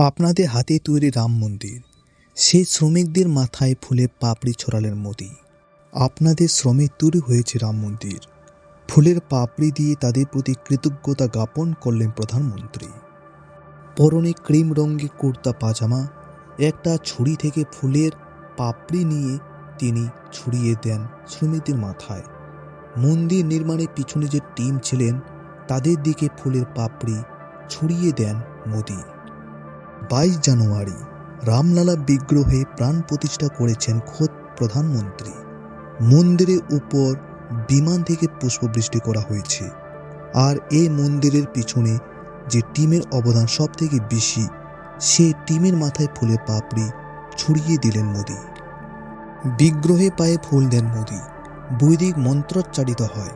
আপনাদের হাতে তৈরি রাম মন্দির, সেই শ্রমিকদের মাথায় ফুলের পাপড়ি ছড়ালেন মোদি। আপনাদের শ্রমে তৈরি হয়েছে রাম মন্দির, ফুলের পাপড়ি দিয়ে তাদের প্রতি কৃতজ্ঞতা জ্ঞাপন করলেন প্রধানমন্ত্রী। পরনে ক্রিম রঙের কুর্তা পাজামা, একটা ছুরি থেকে ফুলের পাপড়ি নিয়ে তিনি ছড়িয়ে দেন শ্রমিকদের মাথায়। মন্দির নির্মাণের পিছনে যে টিম ছিলেন তাদের দিকে ফুলের পাপড়ি ছড়িয়ে দেন মোদি। 22 জানুয়ারি রামলালা বিগ্রহে প্রাণ প্রতিষ্ঠা করেছেন খোদ প্রধানমন্ত্রী। মন্দিরের উপর বিমান থেকে পুষ্পবৃষ্টি করা হয়েছে। আর এই মন্দিরের পিছনে যে টিমের অবদান সব থেকে বেশি, সেই টিমের মাথায় ফুলের পাপড়ি ছড়িয়ে দিলেন মোদি। বিগ্রহে পায়ে ফুল দেন মোদি। বৈদিক মন্ত্রোচ্চারিত হয়।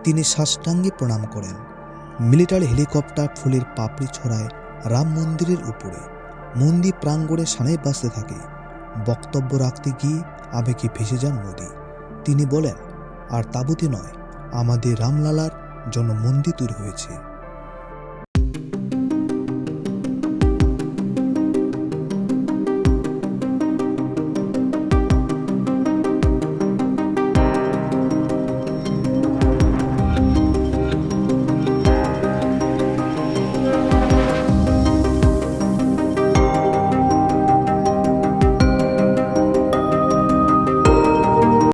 তিনি সাষ্টাঙ্গে প্রণাম করেন। মিলিটারি হেলিকপ্টার ফুলের পাপড়ি ছড়ায় রাম মন্দিরের উপরে। মন্দির প্রাঙ্গণে সানাই বাজতে থাকে। বক্তব্য রাখতে গিয়ে আবেগে ভেসে যান মোদি। তিনি বলেন, আর তাঁবুতে নয়, আমাদের রামলালার জন্য মন্দির তৈরি হয়েছে।